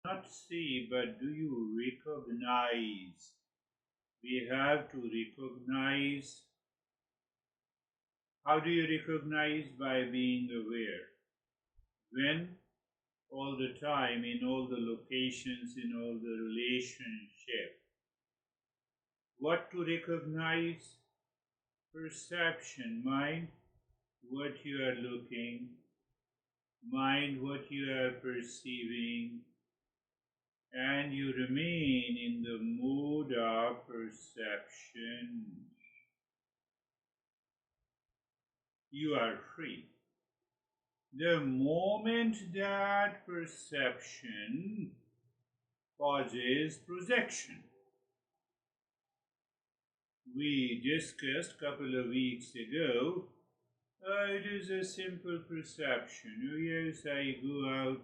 Not see, but do you recognize? We have to recognize. How do you recognize? By being aware. When? All the time, in all the locations, in all the relationship. What to recognize? Perception, mind, what you are looking, mind, what you are perceiving, and you remain in the mood of perception. You are free. The moment that perception causes projection, we discussed a couple of weeks ago, it is a simple perception. Oh yes, I go out,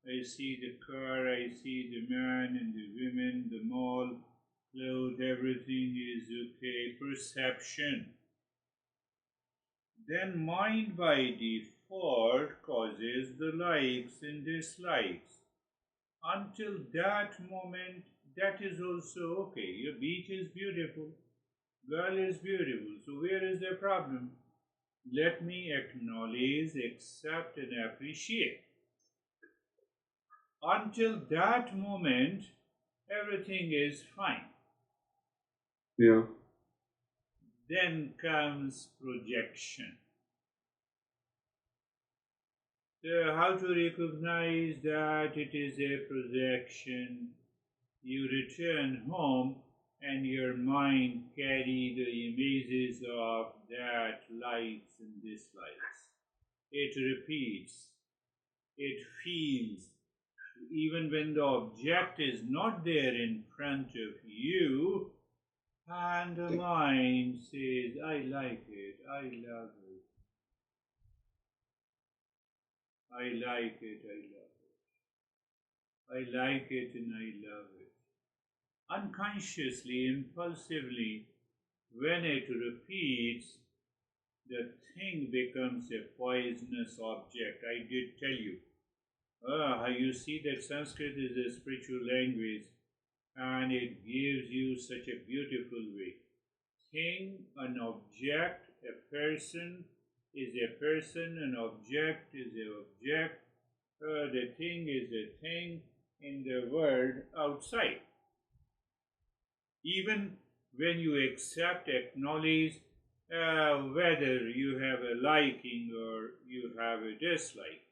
I see the car, I see the man and the women, the mall, clothes, everything is okay. Perception. Then mind by default causes the likes and dislikes. Until that moment, that is also okay. Your beach is beautiful, girl is beautiful, so where is the problem? Let me acknowledge, accept, and appreciate. Until that moment, everything is fine. Yeah. Then comes projection. So, how to recognize that it is a projection? You return home and your mind carry the images of that likes and dislikes. It repeats, it feels, even when the object is not there in front of you, and the mind says, I like it, I love it, I like it, I love it, I like it and I love it. Unconsciously, impulsively, when it repeats, the thing becomes a poisonous object. I did tell you. You see that Sanskrit is a spiritual language and it gives you such a beautiful way. Thing, an object, a person is a person, an object is an object, the thing is a thing in the world outside. Even when you accept, acknowledge whether you have a liking or you have a dislike.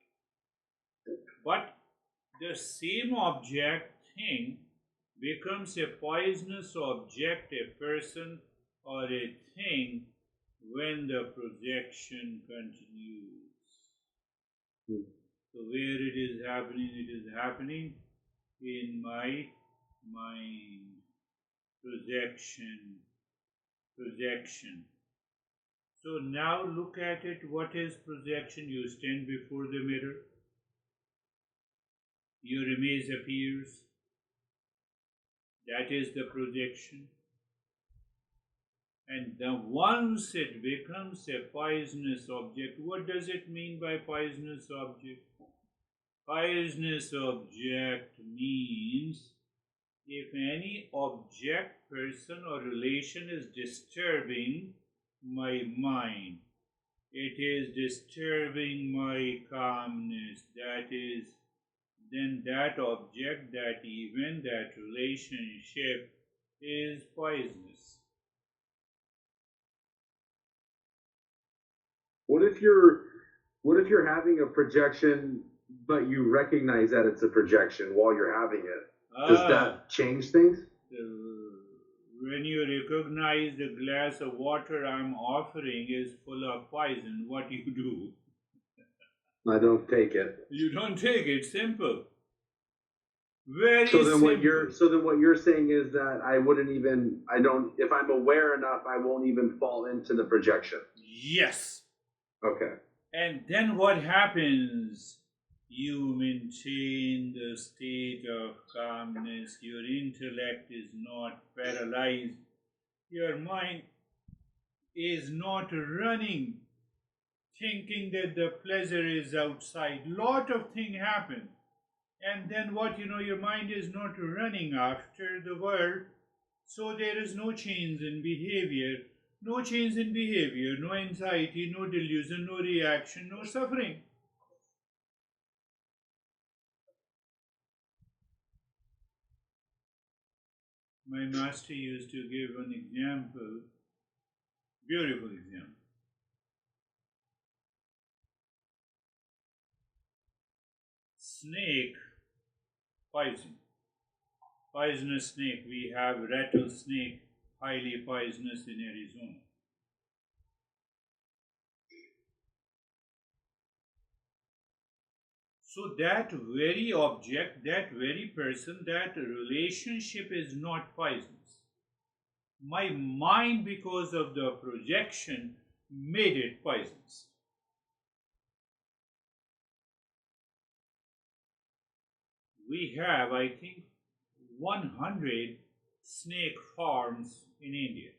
But the same object, thing, becomes a poisonous object, a person, or a thing when the projection continues. Hmm. So, where it is happening in my mind. Projection, projection. So, now look at it. What is projection? You stand before the mirror, your image appears. That is the projection. And then once it becomes a poisonous object, what does it mean by poisonous object? Poisonous object means if any object, person, or relation is disturbing my mind, it is disturbing my calmness, that is, then that object, that event, that relationship is poisonous. What if you're having a projection, but you recognize that it's a projection while you're having it? Does that change things? When you recognize the glass of water I'm offering is full of poison, what do you do? I don't take it. You don't take it. Simple. Very So then simple. what you're saying is that I don't, if I'm aware enough, I won't even fall into the projection. Yes. Okay. And then what happens? You maintain the state of calmness. Your intellect is not paralyzed. Your mind is not running, thinking that the pleasure is outside. Lot of things happen. And then what, your mind is not running after the world, so there is no change in behavior. No change in behavior, no anxiety, no delusion, no reaction, no suffering. My master used to give an example, beautiful example. Snake poison. Poisonous snake. We have rattlesnake, highly poisonous in Arizona. So that very object, that very person, that relationship is not poisonous. My mind, because of the projection, made it poisonous. We have, I think, 100 snake farms in India.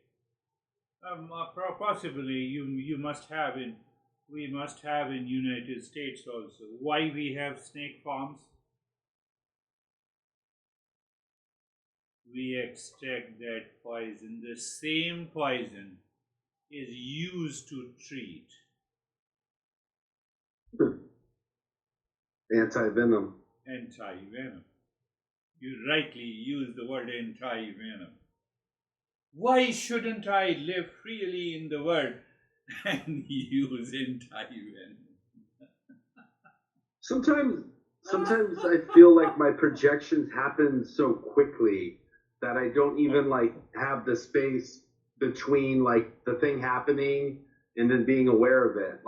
Possibly you must have we must have in United States also. Why we have snake farms? We extract that poison. The same poison is used to treat. Anti-venom. Anti-venom. You rightly use the word anti-venom. Why shouldn't I live freely in the world and use anti-venom? Sometimes I feel like my projections happen so quickly that I don't even have the space between the thing happening and then being aware of it.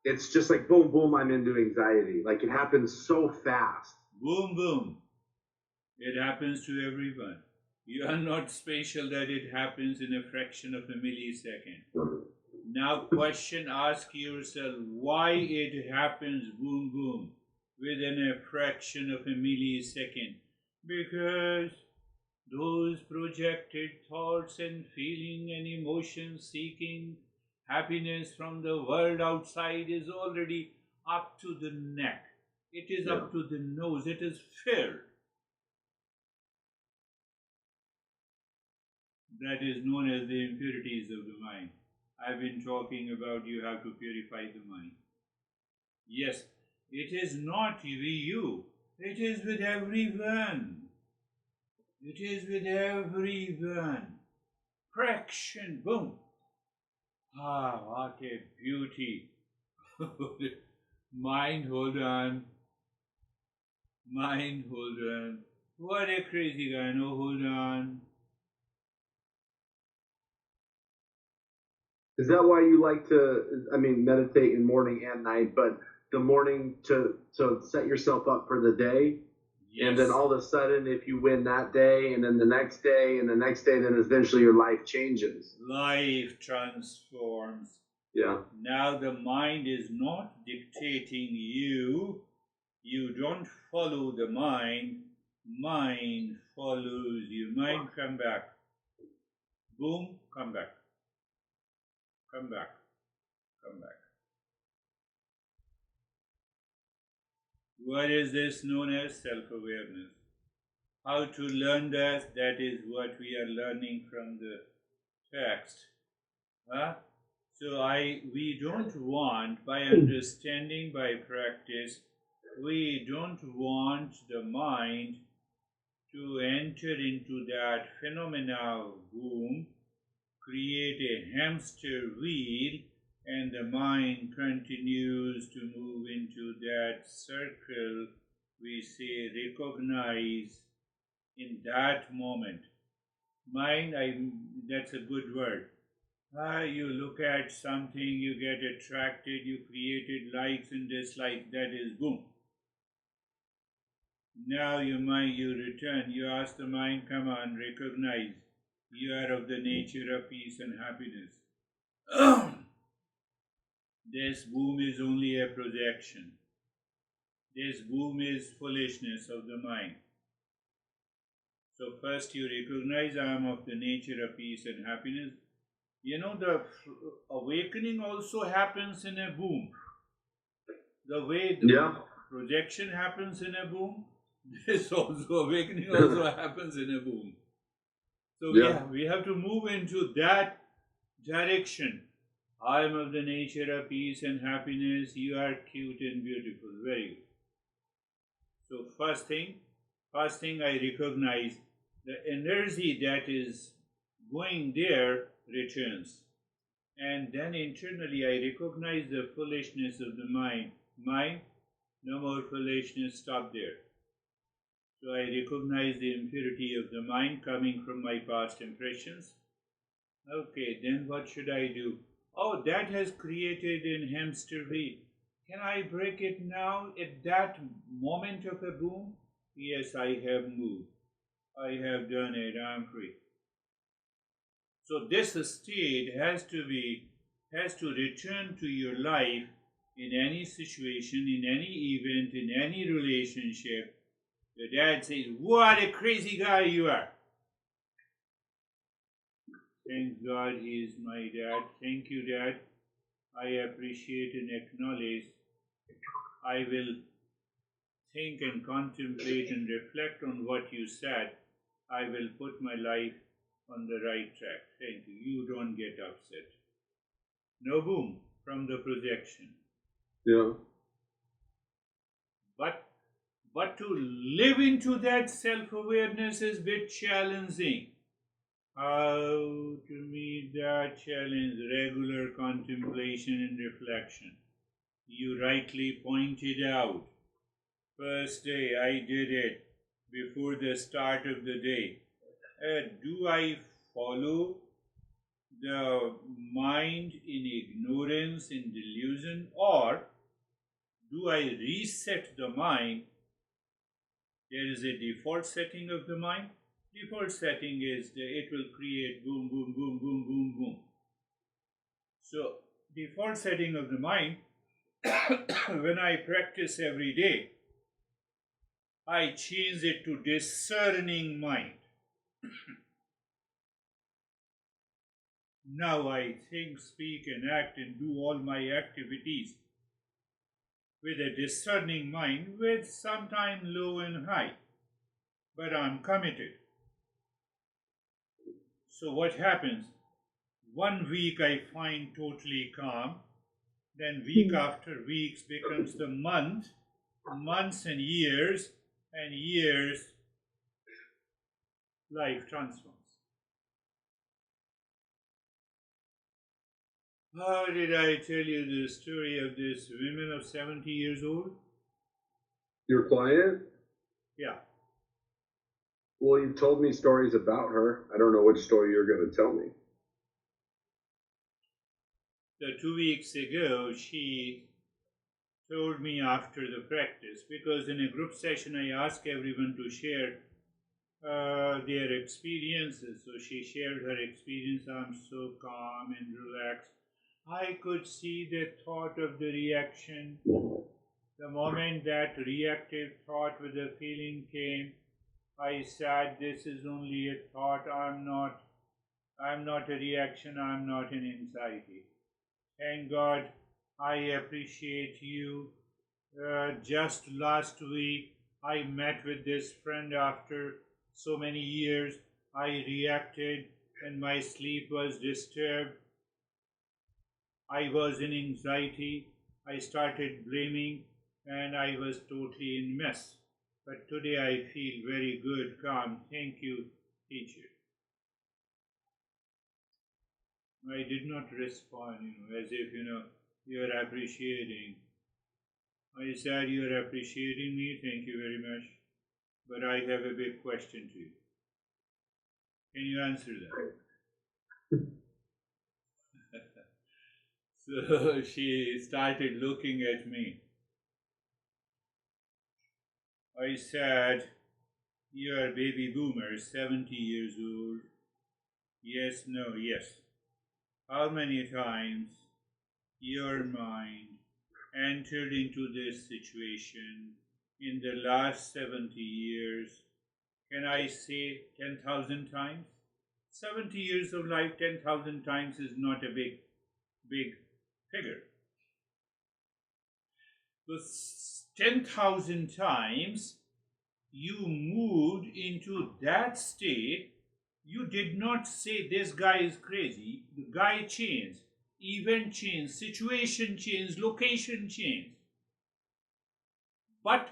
It's just boom, boom, I'm into anxiety. It happens so fast. Boom, boom. It happens to everyone. You are not special that it happens in a fraction of a millisecond. Now ask yourself why it happens boom, boom within a fraction of a millisecond. Because those projected thoughts and feeling and emotions seeking happiness from the world outside is already up to the neck. It is up to the nose. It is filled. That is known as the impurities of the mind. I've been talking about you have to purify the mind. Yes, it is not with you. It is with everyone. It is with everyone. Fraction, boom. Ah, what a beauty. Mind, hold on. Mind, hold on. What a crazy guy, no, hold on. Is that why you like to, meditate in morning and night, but the morning to set yourself up for the day? Yes. And then all of a sudden, if you win that day, and then the next day, and the next day, then eventually your life changes. Life transforms. Yeah. Now the mind is not dictating you. You don't follow the mind. Mind follows you. Mind, come back. Boom, come back. Come back. Come back. What is this known as self-awareness? How to learn that is what we are learning from the text. So we don't want, by understanding, by practice, we don't want the mind to enter into that phenomena of boom, create a hamster wheel, and the mind continues to move into that circle. We say recognize in that moment. Mind, that's a good word. You look at something, you get attracted, you created likes and dislikes, that is boom. Now you return, you ask the mind, come on, recognize. You are of the nature of peace and happiness. This boom is only a projection. This boom is foolishness of the mind. So first you recognize I am of the nature of peace and happiness. The awakening also happens in a boom. The way the projection happens in a boom, This also, awakening also happens in a boom. So Yeah. we have to move into that direction. I am of the nature of peace and happiness. You are cute and beautiful. Very good. So first thing I recognize the energy that is going there returns. And then internally I recognize the foolishness of the mind. Mind, no more foolishness, stop there. So I recognize the impurity of the mind coming from my past impressions. Okay, then what should I do? Oh, that has created in hamster wheel. Can I break it now at that moment of a boom? Yes, I have moved. I have done it. I'm free. So this state has to return to your life in any situation, in any event, in any relationship. Your dad says, "What a crazy guy you are." Thank God he is my dad. Thank you, Dad. I appreciate and acknowledge. I will think and contemplate and reflect on what you said. I will put my life on the right track. Thank you. You don't get upset. No boom from the projection. Yeah. But to live into that self-awareness is a bit challenging. How to meet that challenge? Regular contemplation and reflection. You rightly pointed out. First day I did it before the start of the day. Do I follow the mind in ignorance, in delusion, or do I reset the mind? There is a default setting of the mind. Default setting is it will create boom, boom, boom, boom, boom, boom. So, default setting of the mind, when I practice every day, I change it to discerning mind. Now I think, speak, and act and do all my activities with a discerning mind, with sometime low and high, but I'm committed. So what happens? 1 week I find totally calm, then week after weeks becomes the months and years, life transforms. How did I tell you the story of this woman of 70 years old? Your client? Yeah. Well, you told me stories about her. I don't know which story you're going to tell me. So 2 weeks ago, she told me after the practice, because in a group session I ask everyone to share their experiences. So she shared her experience. I'm so calm and relaxed. I could see the thought of the reaction. The moment that reactive thought with the feeling came, I said, this is only a thought. I'm not a reaction. I'm not an anxiety. Thank God. I appreciate you. Just last week, I met with this friend after so many years. I reacted and my sleep was disturbed. I was in anxiety. I started blaming and I was totally in mess. But today I feel very good, calm. Thank you, teacher. I did not respond, as if, you're appreciating. I said, you're appreciating me, thank you very much. But I have a big question to you. Can you answer that? So she started looking at me. I said, you're a baby boomer, 70 years old. Yes, no, yes. How many times your mind entered into this situation in the last 70 years? Can I say 10,000 times? 70 years of life, 10,000 times is not a big figure. So 10,000 times you moved into that state, you did not say this guy is crazy. The guy changed, event changed, situation changed, location changed. But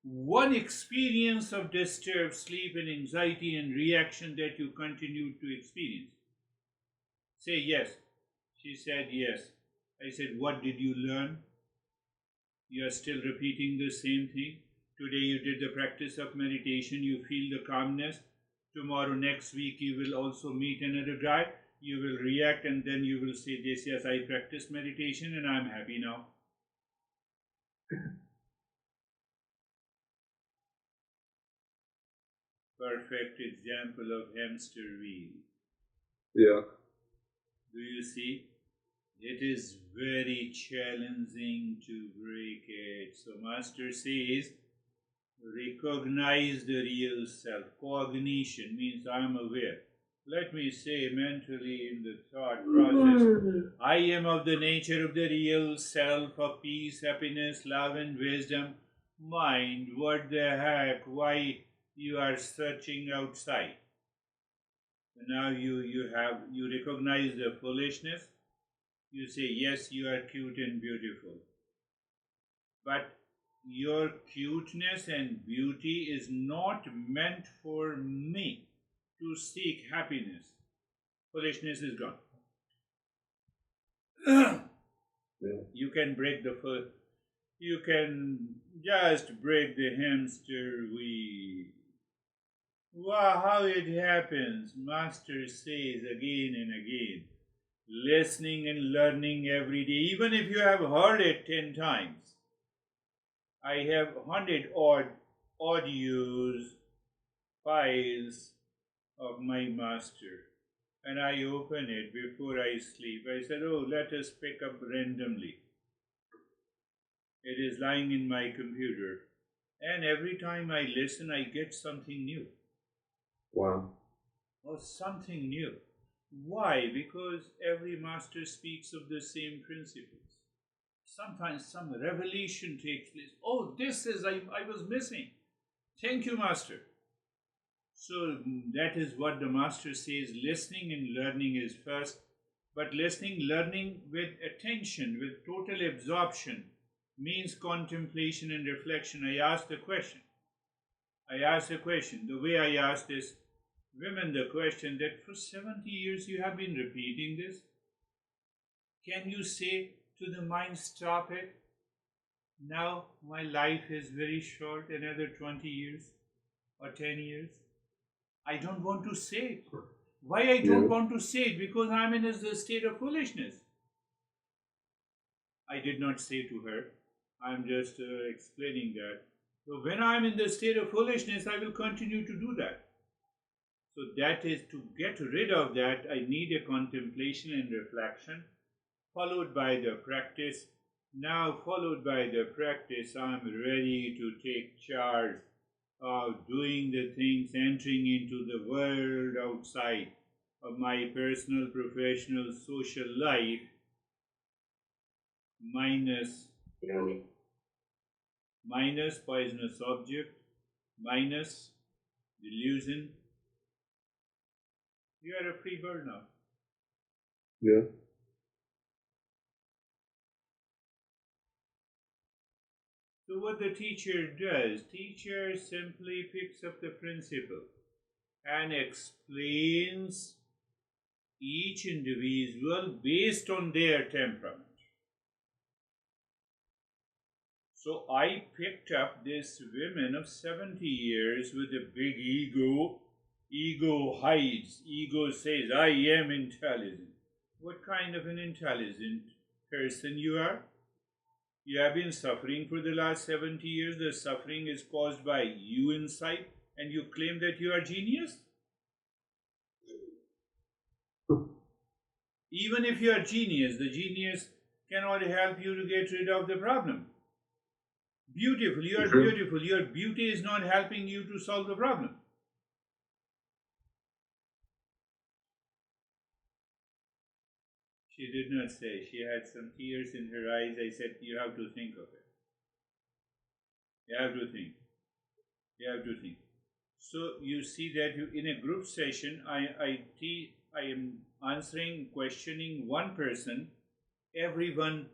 one experience of disturbed sleep and anxiety and reaction that you continued to experience. Say yes. She said yes. I said, what did you learn? You are still repeating the same thing. Today you did the practice of meditation, you feel the calmness. Tomorrow, next week, you will also meet another guy. You will react and then you will say this, yes, I practiced meditation and I'm happy now. Perfect example of hamster wheel. Yeah. Do you see? It is very challenging to break it. So Master says, recognize the real self. Cognition means I am aware. Let me say mentally in the thought process, I am of the nature of the real self of peace, happiness, love and wisdom. Mind, what the heck? Why you are searching outside? Now you recognize the foolishness. You say, yes, you are cute and beautiful. But your cuteness and beauty is not meant for me to seek happiness. Foolishness is gone. Yeah. You can break you can just break the hamster wheel. Wow, how it happens, Master says again and again. Listening and learning every day, even if you have heard it 10 times. I have 100 odd audios, files of my master, and I open it before I sleep. I said, oh, let us pick up randomly. It is lying in my computer, and every time I listen, I get something new. Wow. Oh, something new. Why? Because every master speaks of the same principles. Sometimes some revelation takes place. Oh, this is, I was missing. Thank you, Master. So that is what the Master says. Listening and learning is first. But listening, learning with attention, with total absorption, means contemplation and reflection. I asked a question. The way I asked this women the question that for 70 years you have been repeating this. Can you say to the mind, stop it? Now my life is very short, another 20 years or 10 years. I don't want to say it. Why I don't want to say it? Because I'm in a state of foolishness. I did not say to her. I'm just explaining that. So when I'm in the state of foolishness, I will continue to do that. So that is, to get rid of that, I need a contemplation and reflection, followed by the practice. Now, followed by the practice, I'm ready to take charge of doing the things, entering into the world outside of my personal, professional, social life, minus poisonous object, minus delusion. You are a free bird now. Yeah. So what the teacher does, teacher simply picks up the principle and explains each individual based on their temperament. So I picked up this woman of 70 years with a big ego. Ego hides. Ego says, I am intelligent. What kind of an intelligent person you are? You have been suffering for the last 70 years. The suffering is caused by you inside, and you claim that you are genius? Even if you are genius, the genius cannot help you to get rid of the problem. Beautiful, you are beautiful. Your beauty is not helping you to solve the problem. She did not say. She had some tears in her eyes. I said, you have to think of it. You have to think. You have to think. So you see that in a group session, I am answering, questioning one person. Everyone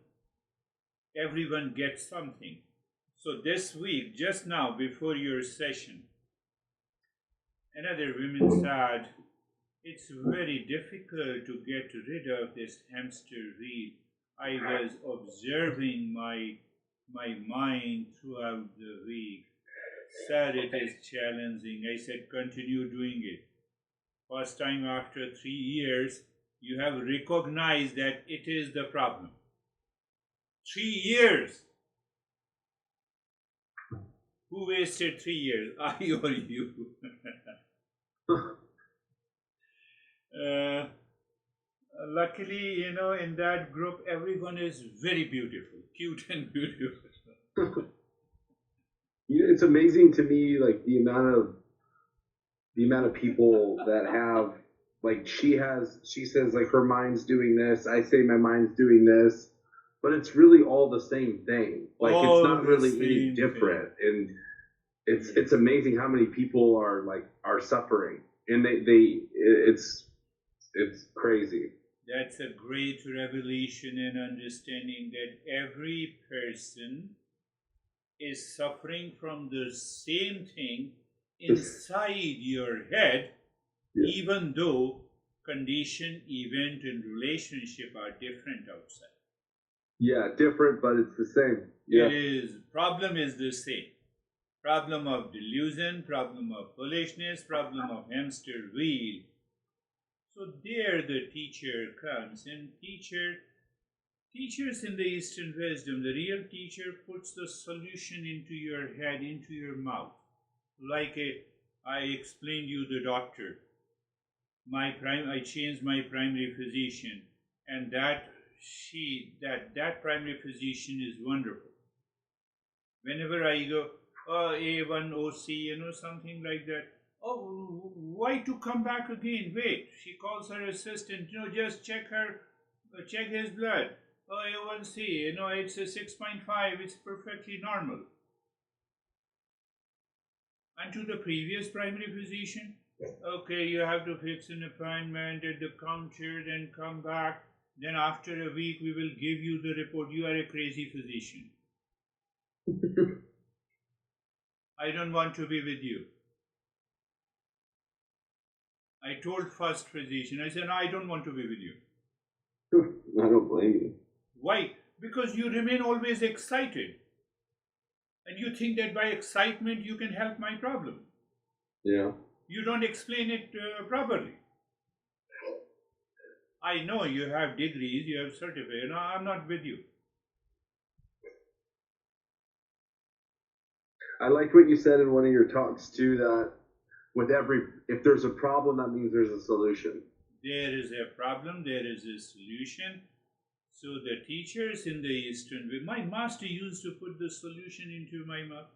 gets something. So this week, just now before your session, another woman said, it's very difficult to get rid of this hamster wheel. I was observing my mind throughout the week. Sir, it is challenging. I said, continue doing it. First time after 3 years, you have recognized that it is the problem. 3 years. Who wasted 3 years? I or you? Luckily, in that group, everyone is very beautiful, cute and beautiful. It's amazing to me, like the amount of people that have, like, she says like her mind's doing this, I say my mind's doing this, but it's really all the same thing. Like all it's not really any different, and it's amazing how many people are suffering, and it's crazy. That's a great revelation and understanding that every person is suffering from the same thing inside your head, yeah. Even though condition, event, and relationship are different outside. Yeah, different, but it's the same. Yeah. It is. Problem is the same. Problem of delusion, problem of foolishness, problem of hamster wheel. So there the teacher comes, and teachers in the Eastern wisdom, the real teacher puts the solution into your head, into your mouth. Like I explained you the doctor. I changed my primary physician, and that primary physician is wonderful. Whenever I go, A1 OC, something like that. Oh, why to come back again? Wait, she calls her assistant. Just check his blood. Oh, A1C, it's a 6.5. It's perfectly normal. And to the previous primary physician, okay, you have to fix an appointment at the counter, then come back. Then after a week, we will give you the report. You are a crazy physician. I don't want to be with you. I told first physician, I said, no, I don't want to be with you. I don't blame you. Why? Because you remain always excited. And you think that by excitement you can help my problem. Yeah. You don't explain it properly. I know you have degrees, you have certificates. No, I'm not with you. I liked what you said in one of your talks too, that if there's a problem, that means there's a solution. There is a problem, there is a solution. So the teachers in the Eastern way, my master used to put the solution into my mouth.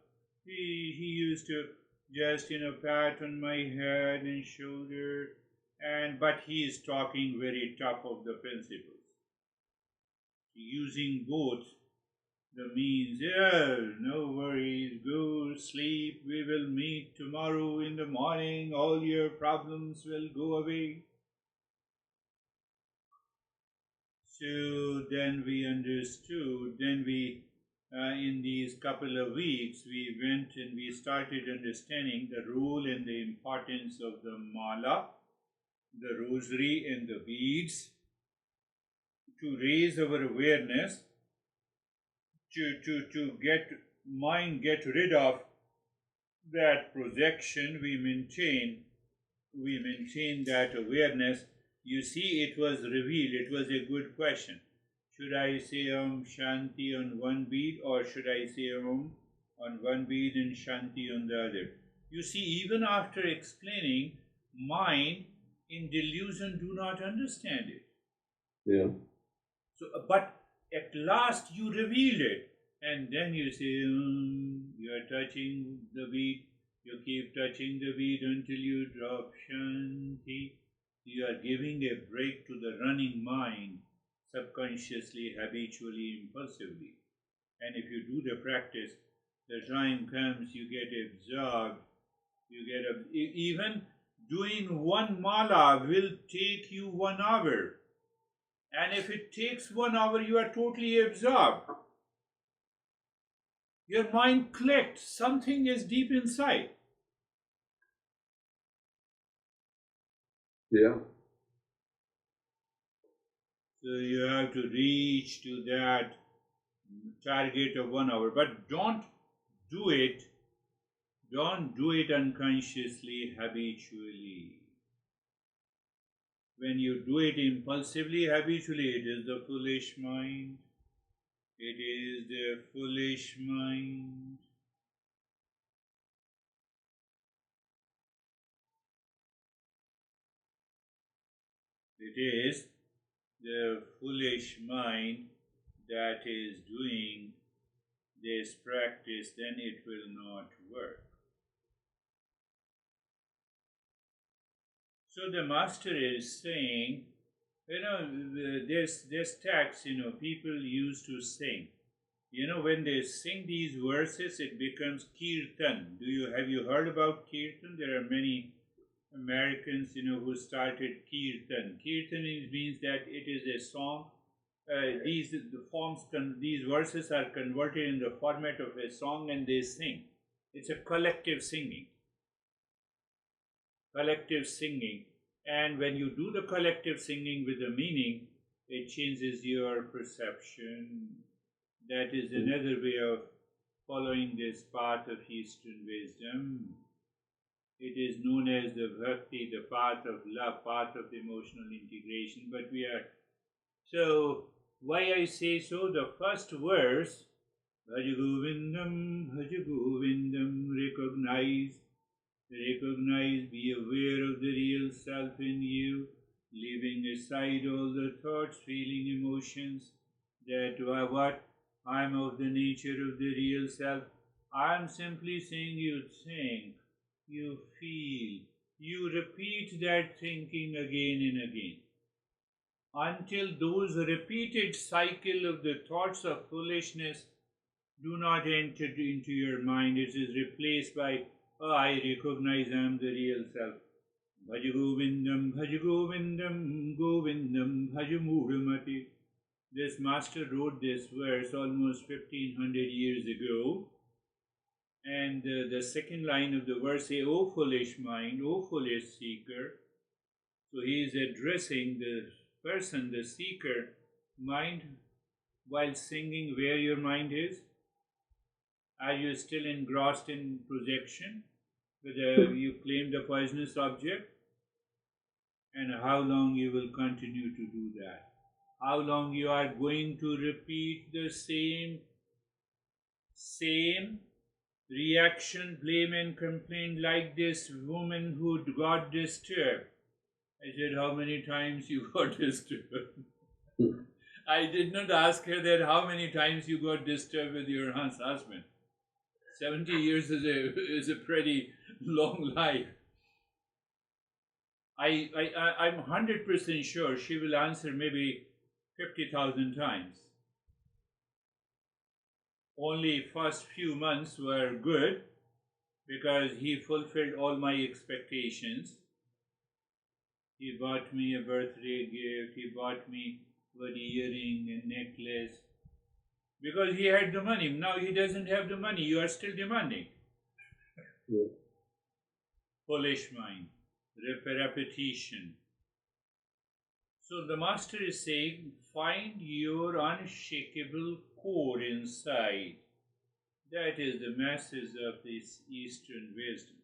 He used to just pat on my head and shoulder, but he is talking very top of the principles, using both the means. Yeah, no worries, go sleep, we will meet tomorrow in the morning, all your problems will go away. So then we understood, in these couple of weeks, we went and we started understanding the role and the importance of the mala, the rosary and the beads, to raise our awareness, to get rid of that projection. We maintain that awareness. You see, it was revealed. It was a good question. Should I say Om Shanti on one bead, or should I say Om on one bead and Shanti on the other? You see, even after explaining, mind in delusion do not understand it. Yeah. So, but at last you reveal it, and then you say, you are touching the bead. You keep touching the bead until you drop Shanti. You are giving a break to the running mind, subconsciously, habitually, impulsively. And if you do the practice, The time comes, you get absorbed. Even doing one mala will take you 1 hour. And if it takes 1 hour, you are totally absorbed. Your mind clicked. Something is deep inside. Yeah. So you have to reach to that target of 1 hour. But don't do it unconsciously, habitually. When you do it impulsively, habitually, it is the foolish mind. It is the foolish mind. It is the foolish mind that is doing this practice, then it will not work. So the master is saying, this text, people used to sing. When they sing these verses, it becomes kirtan. Have you heard about kirtan? There are many Americans, who started kirtan. Kirtan means that it is a song. These verses are converted in the format of a song, and they sing. It's a collective singing. And when you do the collective singing with a meaning, it changes your perception. That is another way of following this path of Eastern wisdom. It is known as the bhakti, the path of love, path of emotional integration. But so why I say so? The first verse, Bhaj Govindam, recognize, be aware of the real self in you, leaving aside all the thoughts, feeling, emotions, that what I am of the nature of the real self. I am simply saying you think, you feel, you repeat that thinking again and again, until those repeated cycle of the thoughts of foolishness do not enter into your mind. It is replaced by, I recognize I am the real self. Bhaj Govindam, Govindam, Bhaj Mudamati. This master wrote this verse almost 1500 years ago. And the second line of the verse says, O foolish mind, O foolish seeker. So he is addressing the person, the seeker, mind, while singing where your mind is. Are you still engrossed in projection? Whether you claim the poisonous object? And how long you will continue to do that? How long you are going to repeat the same reaction, blame and complaint, like this woman who got disturbed. I said, how many times you got disturbed? I did not ask her that how many times you got disturbed with your husband. 70 years is a pretty long life. I'm 100% sure she will answer maybe 50,000 times. Only first few months were good because he fulfilled all my expectations. He bought me a birthday gift, he bought me an earring, a necklace, because he had the money. Now he doesn't have the money, you are still demanding. Yeah. Foolish mind, repetition. So the master is saying, find your unshakable core inside. That is the message of this Eastern wisdom.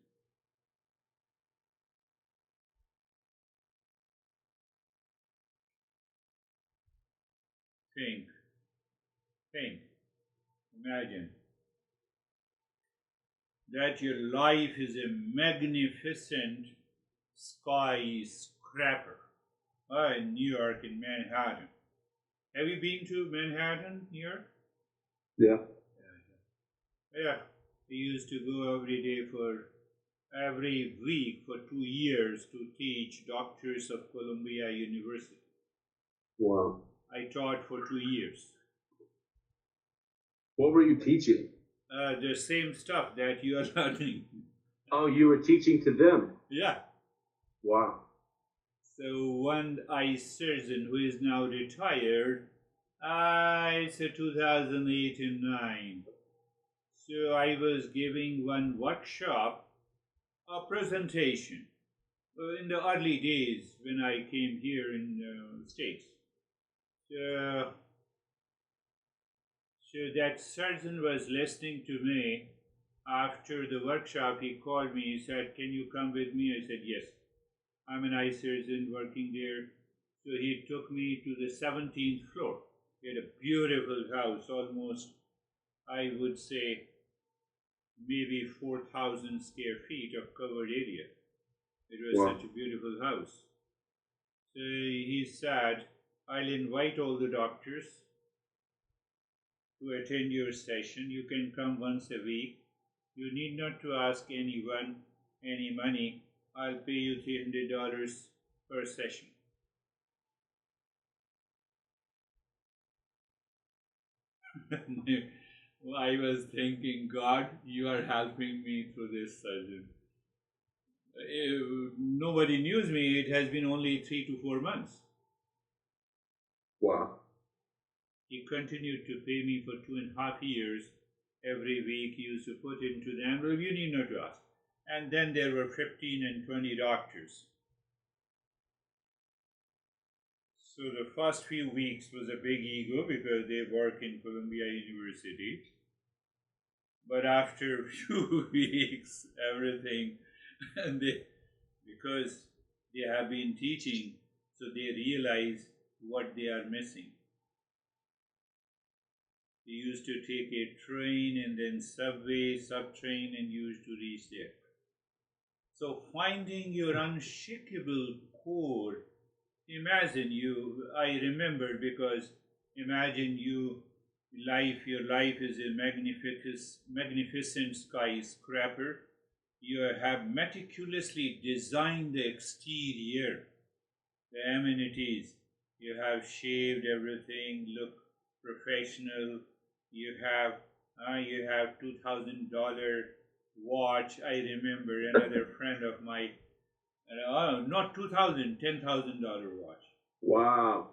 Think, imagine that your life is a magnificent skyscraper. In New York, in Manhattan. Have you been to Manhattan, New York? Yeah. Yeah. I used to go every week for 2 years to teach doctors of Columbia University. Wow. I taught for 2 years. What were you teaching? the same stuff that you are learning. Oh, you were teaching to them. Yeah. Wow. So one eye surgeon who is now retired, it's a 2008 and 9. So I was giving one workshop, a presentation, in the early days when I came here in the States. So, so that surgeon was listening to me. After the workshop, he called me. He said, "Can you come with me?" I said, "Yes. I'm an eye surgeon working there." So he took me to the 17th floor. He had a beautiful house, almost, I would say, maybe 4,000 square feet of covered area. It was Wow. such a beautiful house. So he said, "I'll invite all the doctors to attend your session. You can come once a week. You need not to ask anyone any money. I'll pay you $300 per session." I was thinking, God, you are helping me through this surgeon. Nobody knows me. It has been only 3 to 4 months. Wow. He continued to pay me for 2.5 years. Every week he used to put into the envelope, "You need not to ask." And then there were 15 and 20 doctors. So the first few weeks was a big ego because they work in Columbia University. But after a few weeks, everything, and because they have been teaching, so they realize what they are missing. They used to take a train and then subway, sub-train, and used to reach there. So finding your unshakable core, imagine I remember because imagine your life is a magnificent skyscraper. You have meticulously designed the exterior, the amenities. You have shaved everything, look professional. You have $2,000 watch. I remember another friend of mine, not 2,000, $10,000 watch. Wow.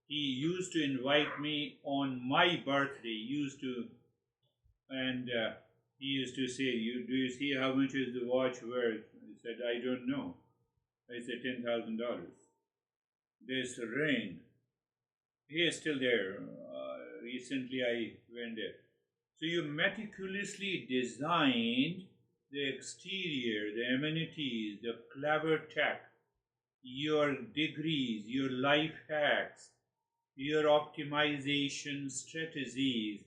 He used to invite me on my birthday. And he used to say, "Do you see how much is the watch worth?" I said, "I don't know." I said, $10,000. This ring, he is still there. Recently I went there. So you meticulously designed the exterior, the amenities, the clever tech, your degrees, your life hacks, your optimization strategies.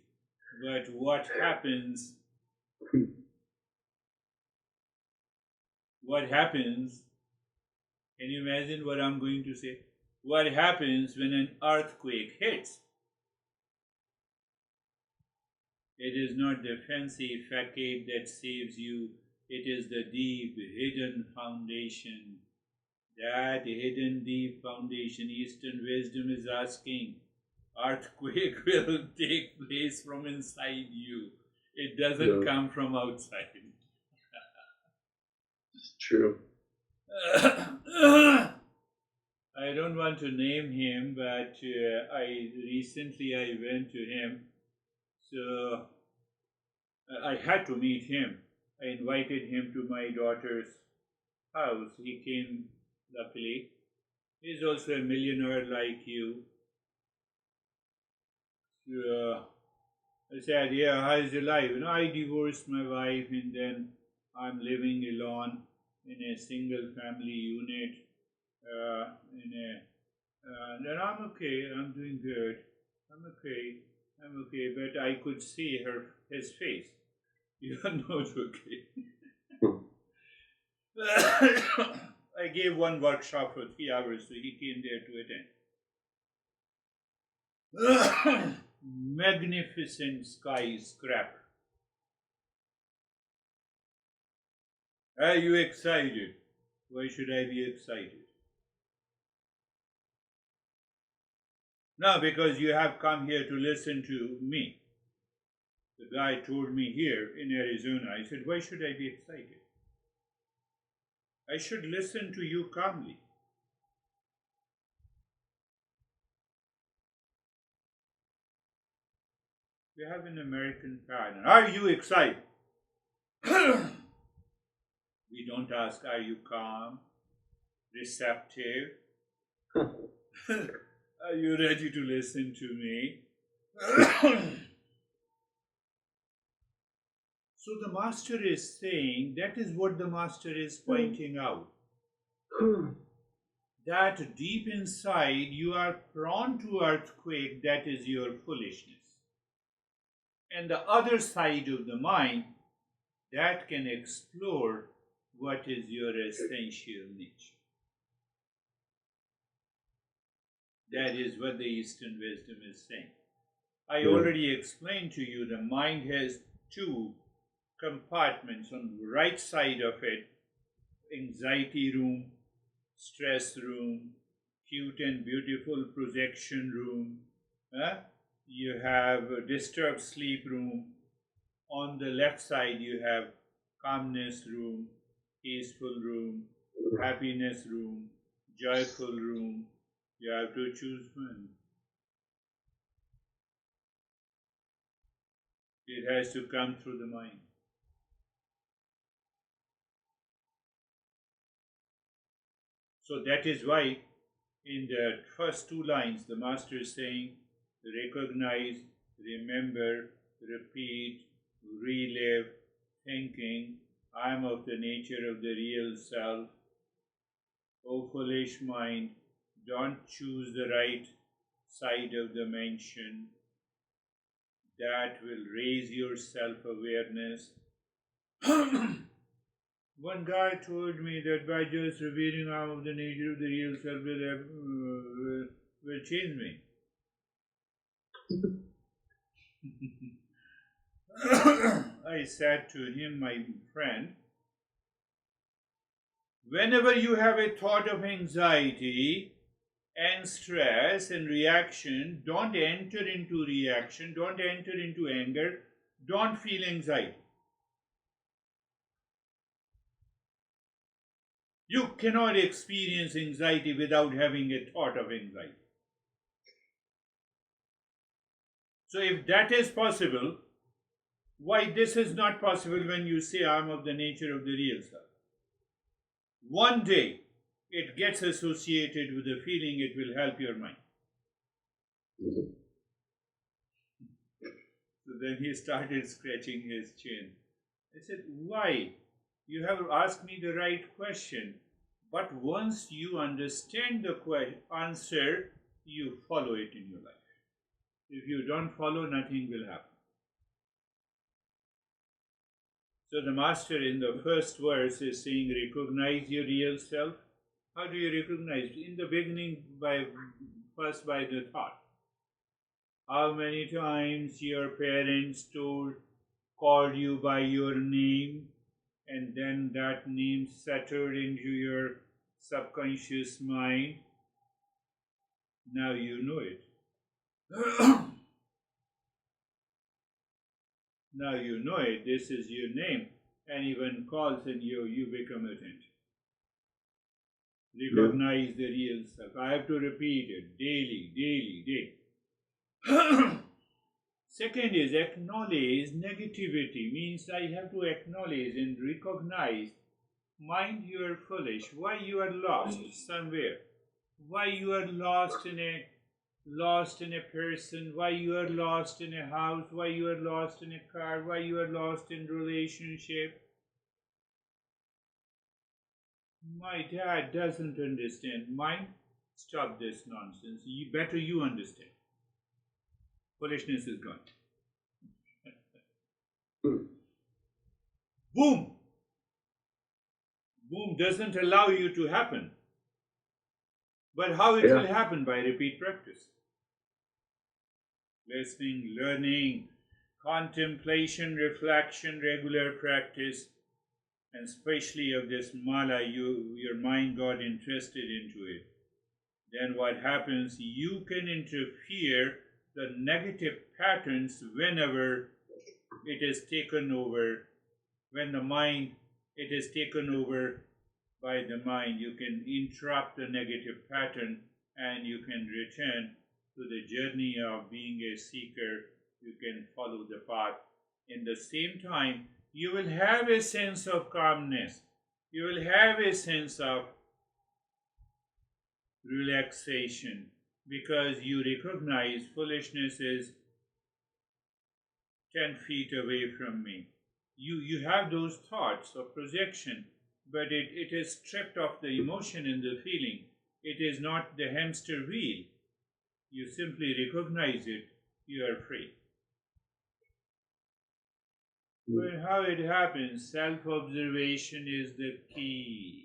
But what happens? What happens? Can you imagine what I'm going to say? What happens when an earthquake hits? It is not the fancy facade that saves you, it is the deep, hidden foundation. That hidden, deep foundation, Eastern wisdom is asking, earthquake will take place from inside you. It doesn't come from outside. It's true. I don't want to name him, but I went to him, so I had to meet him. I invited him to my daughter's house. He came, luckily. He's also a millionaire like you. So, I said, "Yeah, how's your life?" I divorced my wife and then I'm living alone in a single family unit. Then I'm okay. I'm doing good. I'm okay. I'm okay. But I could see his face. You are not okay. I gave one workshop for 3 hours, so he came there to attend. Magnificent skyscraper. Are you excited? Why should I be excited? No, because you have come here to listen to me. The guy told me here in Arizona, I said, why should I be excited? I should listen to you calmly. We have an American pattern. Are you excited? We don't ask, are you calm, receptive? Are you ready to listen to me? So the master is saying, that is what the master is pointing out. That deep inside you are prone to earthquake, that is your foolishness. And the other side of the mind, that can explore what is your essential nature. That is what the Eastern wisdom is saying. I already explained to you the mind has two compartments. On the right side of it, anxiety room, stress room, cute and beautiful projection room. You have a disturbed sleep room. On the left side, you have calmness room, peaceful room, happiness room, joyful room. You have to choose one. It has to come through the mind. So that is why in the first two lines the master is saying, recognize, remember, repeat, relive, thinking, I am of the nature of the real self. O foolish mind, don't choose the right side of the mansion. That will raise your self-awareness. One guy told me that by just revealing I am of the nature of the real self will change me. I said to him, my friend, whenever you have a thought of anxiety and stress and reaction, don't enter into reaction, don't enter into anger, don't feel anxiety. You cannot experience anxiety without having a thought of anxiety. So if that is possible, why this is not possible when you say I am of the nature of the real self? One day it gets associated with a feeling, it will help your mind. So then he started scratching his chin. I said, why? You have asked me the right question. But once you understand the answer, you follow it in your life. If you don't follow, nothing will happen. So the master in the first verse is saying, recognize your real self. How do you recognize? In the beginning, first by the thought. How many times your parents called you by your name, and then that name settled into your subconscious mind? Now you know it. Now you know it. This is your name. Anyone calls and you become attentive. Recognize the real self. I have to repeat it daily. Second is acknowledge negativity. Means I have to acknowledge and recognize. Mind, you are foolish. Why you are lost somewhere? Why you are lost in a person? Why you are lost in a house? Why you are lost in a car? Why you are lost in relationship? My dad doesn't understand. Mind, stop this nonsense. You understand. Foolishness is gone. Boom! Boom doesn't allow you to happen. But how it will happen? By repeat practice. Listening, learning, contemplation, reflection, regular practice, and especially of this mala, your mind got interested into it. Then what happens? You can interfere the negative patterns whenever it is taken over. When the mind, it is taken over by the mind, you can interrupt the negative pattern and you can return to the journey of being a seeker. You can follow the path. In the same time, you will have a sense of calmness. You will have a sense of relaxation because you recognize foolishness is 10 feet away from me. You have those thoughts of projection, but it is stripped of the emotion and the feeling. It is not the hamster wheel. You simply recognize it, you are free. But how it happens, self-observation is the key.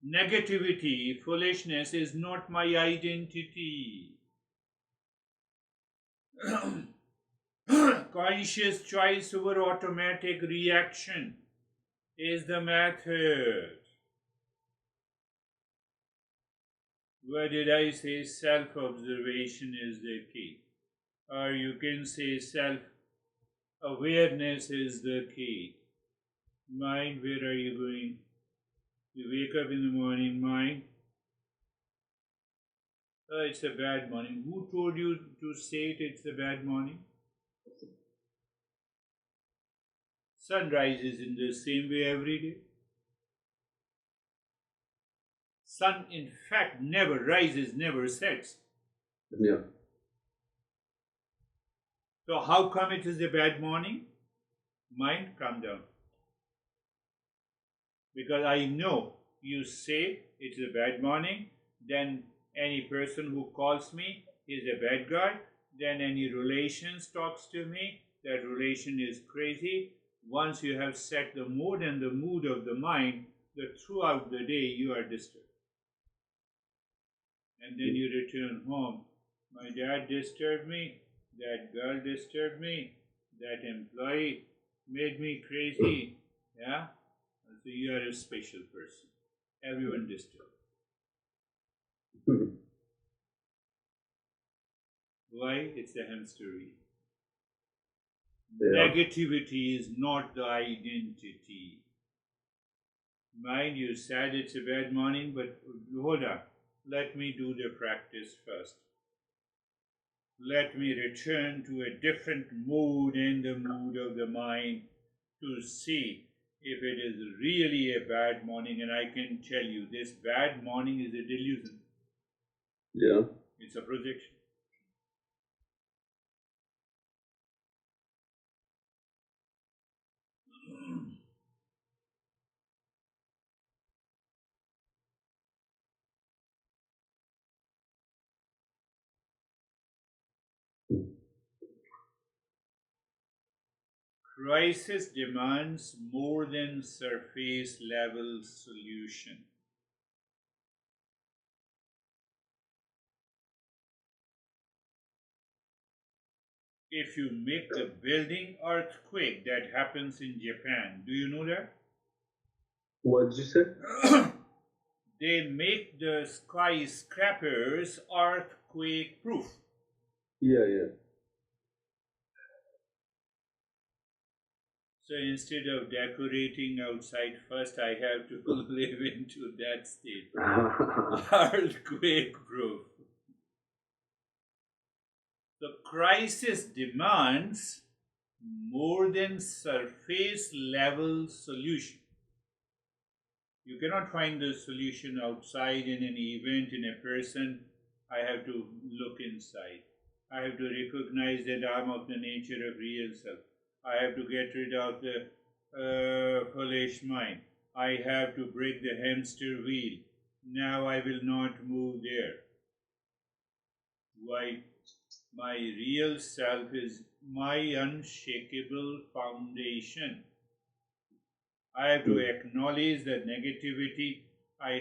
Negativity, foolishness is not my identity. Conscious choice over automatic reaction is the method. What did I say? Self-observation is the key. Or you can say self-awareness is the key. Mind, where are you going? You wake up in the morning, mind. It's a bad morning. Who told you to say it's a bad morning? Sun rises in the same way every day. Sun, in fact, never rises, never sets. Yeah. So how come it is a bad morning? Mind, calm down. Because I know you say it's a bad morning, then any person who calls me is a bad guy, then any relation talks to me, that relation is crazy. Once you have set the mood and the mood of the mind, that throughout the day you are disturbed. And then you return home. My dad disturbed me, that girl disturbed me, that employee made me crazy. Yeah? So you are a special person. Everyone disturbed. Why? It's the hamster wheel. Yeah. Negativity is not the identity. Mind, you said it's a bad morning, but hold on. Let me do the practice first. Let me return to a different mood in the mood of the mind to see if it is really a bad morning. And I can tell you, this bad morning is a delusion. Yeah. It's a projection. Crisis demands more than surface level solution. If you make the building earthquake, that happens in Japan. Do you know that? What did you say? They make the skyscrapers earthquake proof. Yeah. So instead of decorating outside, first I have to live into that state. Earthquake proof. The crisis demands more than surface level solution. You cannot find the solution outside in an event, in a person. I have to look inside. I have to recognize that I am of the nature of real self. I have to get rid of the foolish mind. I have to break the hamster wheel. Now I will not move there. Why? My real self is my unshakable foundation. I have to acknowledge that negativity. I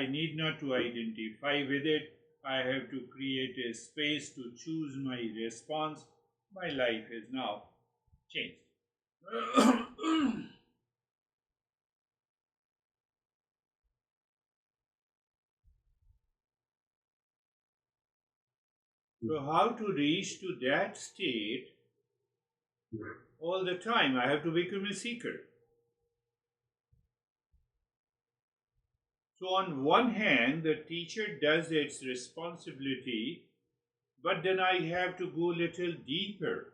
need not to identify with it. I have to create a space to choose my response. My life is now changed. So how to reach to that state all the time? I have to become a seeker. So on one hand, the teacher does its responsibility, but then I have to go a little deeper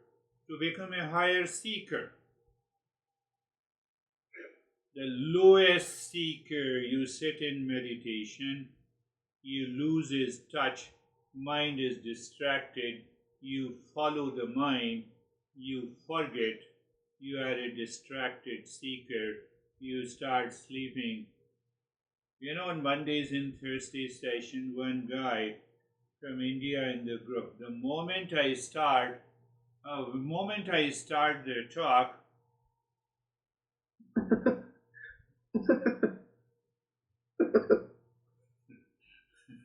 to become a higher seeker. The lowest seeker, you sit in meditation, you lose his touch, mind is distracted, you follow the mind, you forget, you are a distracted seeker, you start sleeping. You know, on Mondays and Thursdays session, one guy from India in the group, the moment I start the talk,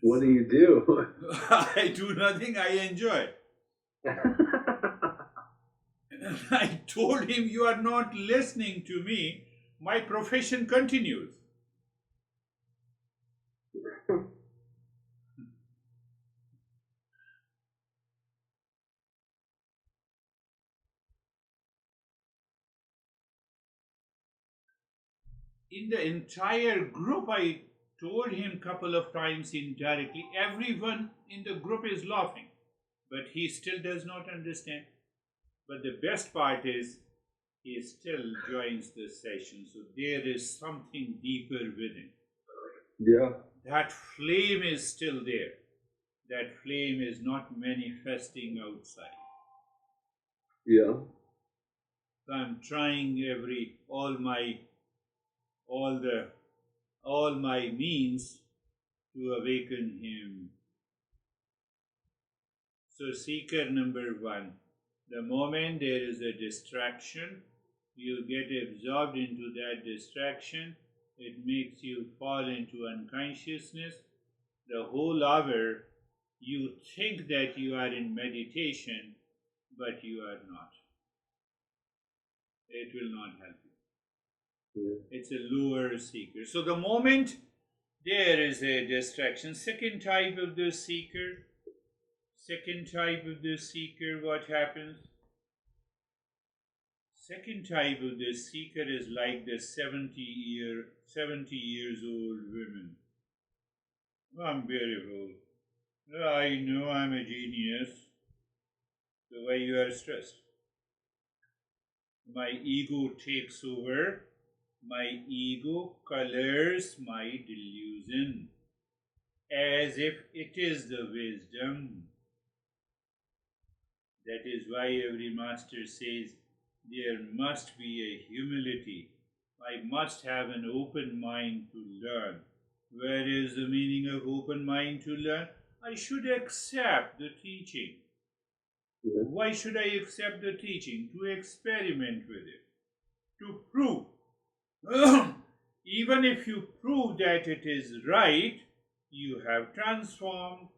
what do you do? I do nothing, I enjoy. I told him, you are not listening to me, my profession continues. In the entire group, I told him couple of times indirectly, everyone in the group is laughing, but he still does not understand. But the best part is, he still joins the session, so there is something deeper within. Yeah. That flame is still there. That flame is not manifesting outside. Yeah. So I'm trying all my means to awaken him. So seeker number one, the moment there is a distraction, you get absorbed into that distraction, it makes you fall into unconsciousness. The whole hour you think that you are in meditation, but you are not. It will not help you. Yeah. It's a lower seeker. So the moment there is a distraction, second type of the seeker, what happens? Second type of the seeker is like the 70 years old women. I'm beautiful. I know I'm a genius. So why you are stressed? My ego takes over. My ego colors my delusion as if it is the wisdom. That is why every master says there must be a humility. I must have an open mind to learn. Where is the meaning of open mind to learn? I should accept the teaching. Yeah. Why should I accept the teaching? To experiment with it. To prove. Even if you prove that it is right, you have transformed.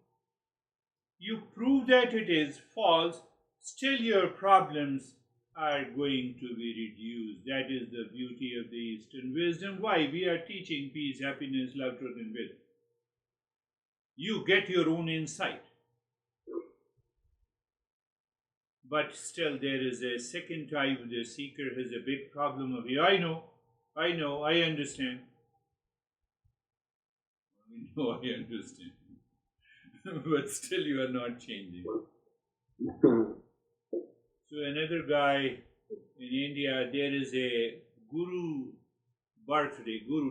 You prove that it is false, still your problems are going to be reduced. That is the beauty of the Eastern wisdom. Why? We are teaching peace, happiness, love, truth, and wisdom. You get your own insight. But still there is a second type. The seeker has a big problem of, I know, I understand. I know, I understand. But still you are not changing. So another guy in India, there is a guru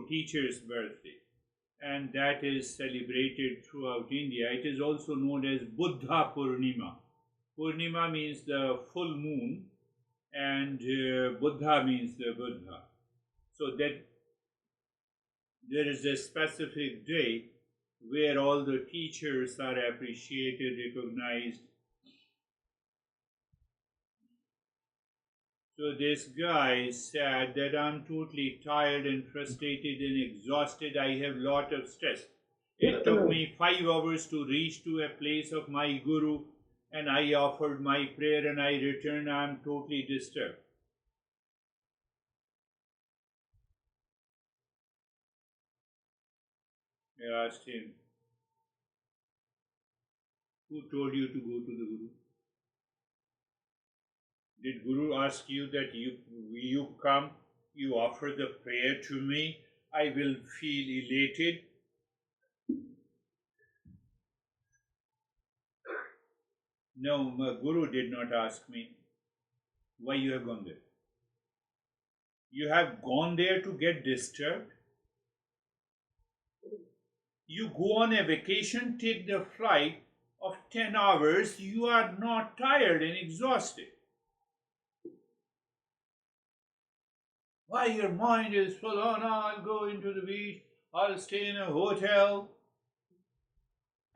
teacher's birthday, and that is celebrated throughout India. It is also known as Buddha Purnima. Purnima means the full moon, and Buddha means the Buddha. So that there is a specific day where all the teachers are appreciated, recognized. So this guy said that I'm totally tired and frustrated and exhausted. I have lot of stress. It took me 5 hours to reach to a place of my guru, and I offered my prayer and I returned. I'm totally disturbed. I asked him, Who told you to go to the Guru? Did Guru ask you that you come, you offer the prayer to me, I will feel elated? No, my Guru did not ask me why you have gone there. You have gone there to get disturbed. You go on a vacation, take the flight of 10 hours, you are not tired and exhausted. Why your mind is full on, I'll go into the beach, I'll stay in a hotel.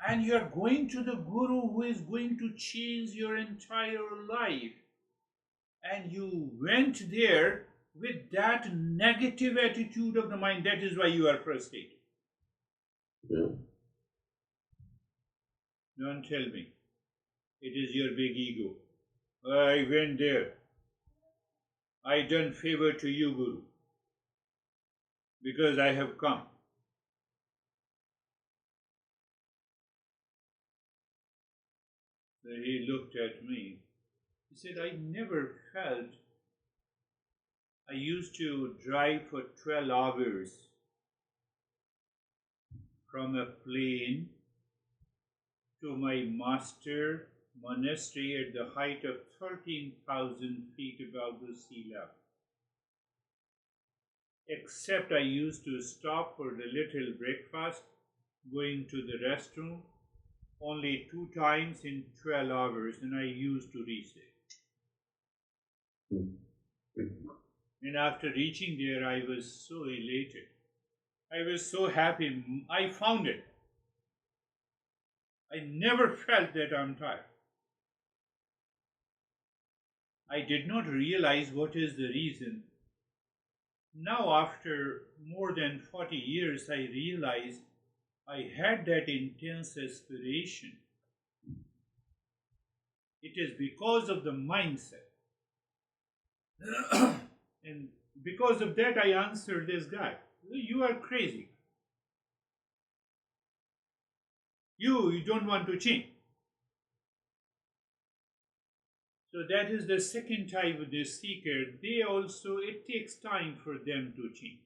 And you're going to the Guru who is going to change your entire life. And you went there with that negative attitude of the mind. That is why you are frustrated. Yeah. Don't tell me. It is your big ego. I went there. I done favor to you, Guru, because I have come. So he looked at me. He said, I never felt. I used to drive for 12 hours from a plane to my master monastery at the height of 13,000 feet above the sea level. Except I used to stop for a little breakfast, going to the restroom, only 2 times in 12 hours, and I used to reach there. And after reaching there, I was so elated. I was so happy. I found it. I never felt that I'm tired. I did not realize what is the reason. Now, after more than 40 years, I realize I had that intense aspiration. It is because of the mindset. And because of that, I answered this guy, you are crazy. You don't want to change. So that is the second type of the seeker. They also, it takes time for them to change.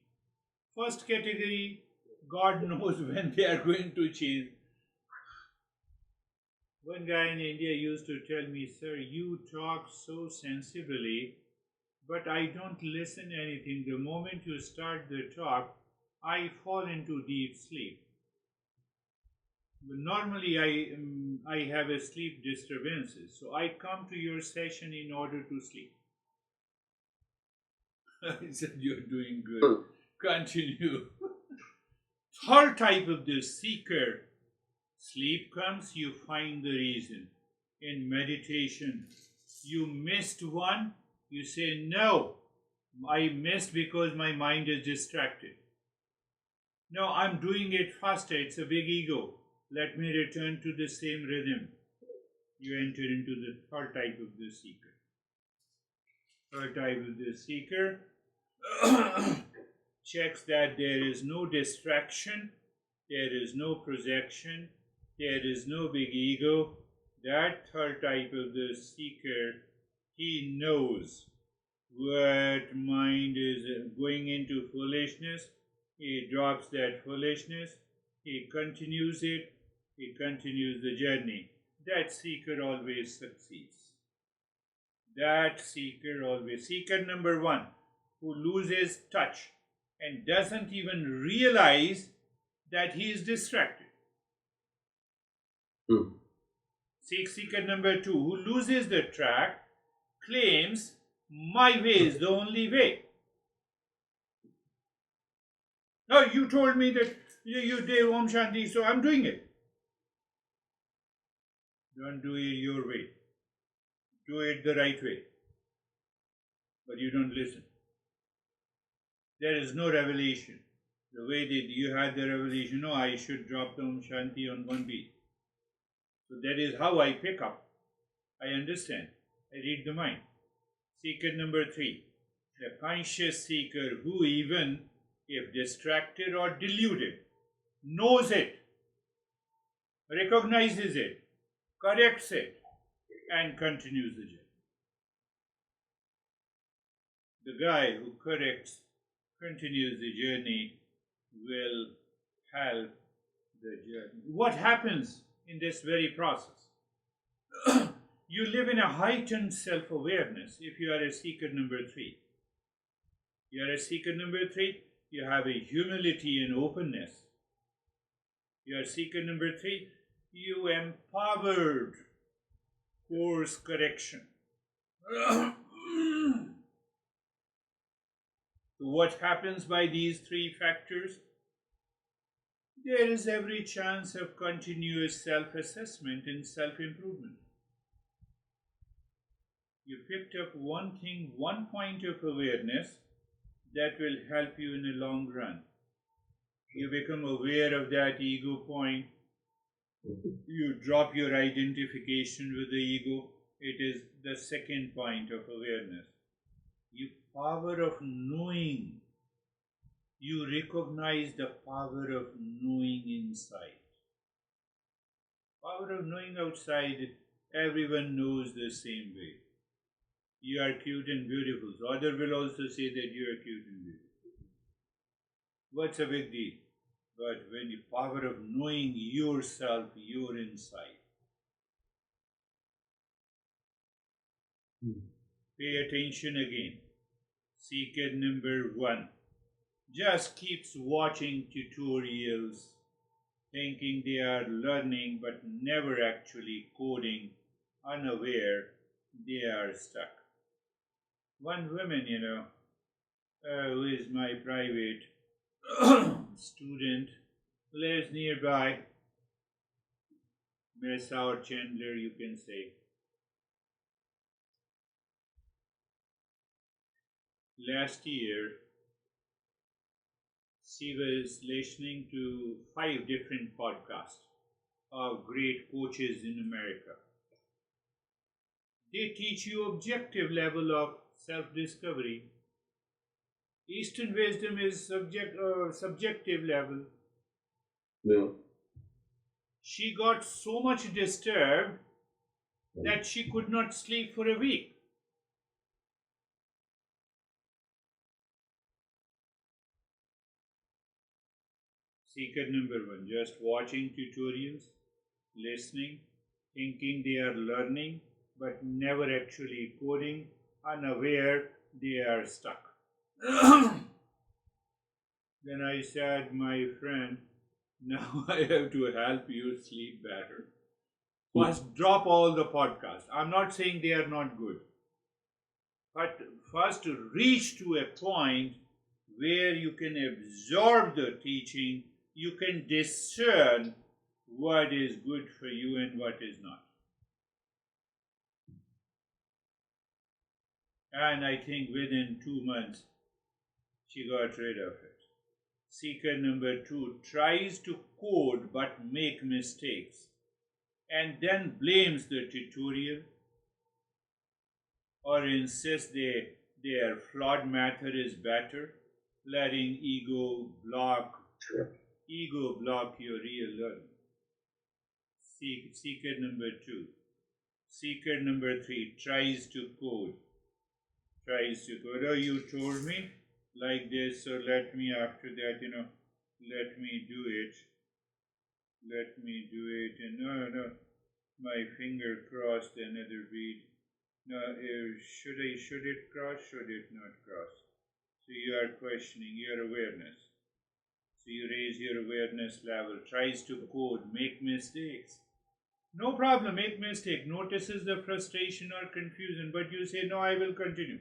First category, God knows when they are going to change. One guy in India used to tell me, sir, you talk so sensibly, but I don't listen anything. The moment you start the talk, I fall into deep sleep. Normally, I have a sleep disturbances, so I come to your session in order to sleep. I said, you're doing good. Continue. Third type of the seeker, sleep comes, you find the reason. In meditation, you missed one, you say, no, I missed because my mind is distracted. No, I'm doing it faster, it's a big ego. Let me return to the same rhythm. You enter into the third type of the seeker. Third type of the seeker checks that there is no distraction, there is no projection, there is no big ego. That third type of the seeker, he knows what mind is going into foolishness. He drops that foolishness, he continues it, he continues the journey. That seeker always succeeds. That seeker always. Seeker number 1, who loses touch and doesn't even realize that he is distracted. Seeker number 2, who loses the track, claims my way is the only way. No, you told me that you did Om Shanti, so I'm doing it. Don't do it your way. Do it the right way. But you don't listen. There is no revelation. The way that you had the revelation, no, I should drop the Om Shanti on one beat. So that is how I pick up. I understand. I read the mind. Seeker number 3, the conscious seeker who, even if distracted or deluded, knows it, recognizes it, corrects it, and continues the journey. The guy who corrects, continues the journey, will help the journey. What happens in this very process? You live in a heightened self awareness if you are a seeker number 3. You are a seeker number 3, you have a humility and openness. You are seeker number 3, you empowered course correction. So what happens by these 3 factors? There is every chance of continuous self-assessment and self-improvement. You picked up one thing, one point of awareness that will help you in the long run. You become aware of that ego point. You drop your identification with the ego. It is the second point of awareness. You power of knowing. You recognize the power of knowing inside. Power of knowing outside, everyone knows the same way. You are cute and beautiful. So other will also say that you are cute and beautiful. What's a big deal? But when the power of knowing yourself, your inside. Pay attention again. Seeker number 1 just keeps watching tutorials, thinking they are learning but never actually coding, unaware they are stuck. One woman, who is my private student, lives nearby, Miss Howard Chandler, you can say. Last year, she was listening to 5 different podcasts of great coaches in America. They teach you objective level of self-discovery. Eastern wisdom is subjective level. Yeah. She got so much disturbed that she could not sleep for a week. Seeker number 1, just watching tutorials, listening, thinking they are learning, but never actually coding, unaware they are stuck. Then I said, my friend, now I have to help you sleep better. First, drop all the podcasts. I'm not saying they are not good. But first, reach to a point where you can absorb the teaching, you can discern what is good for you and what is not. And I think within 2 months, she got rid of it. Seeker number 2 tries to code but make mistakes and then blames the tutorial or insists their flawed method is better, letting ego block your real learning. Seeker number 2. Seeker number 3 tries to code. Oh, you told me like this, so let me after that, let me do it. And no, my finger crossed another bead. No, should it cross? Should it not cross? So you are questioning your awareness. So you raise your awareness level, tries to code, make mistakes. No problem, make mistake, notices the frustration or confusion, but you say, no, I will continue.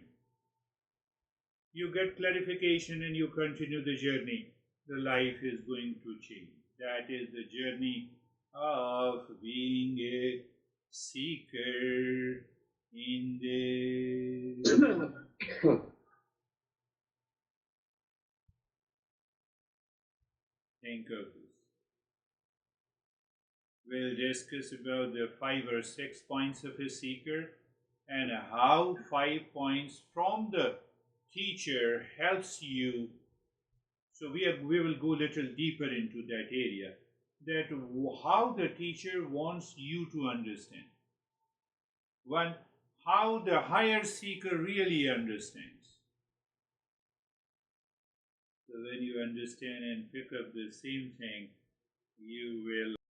You get clarification and you continue the journey. The life is going to change. That is the journey of being a seeker in this. Think of this. We'll discuss about the 5 or 6 points of a seeker and how 5 points from the teacher helps you. So we will go a little deeper into that area. that how the teacher wants you to understand. One, how the higher seeker really understands. So when you understand and pick up the same thing, you will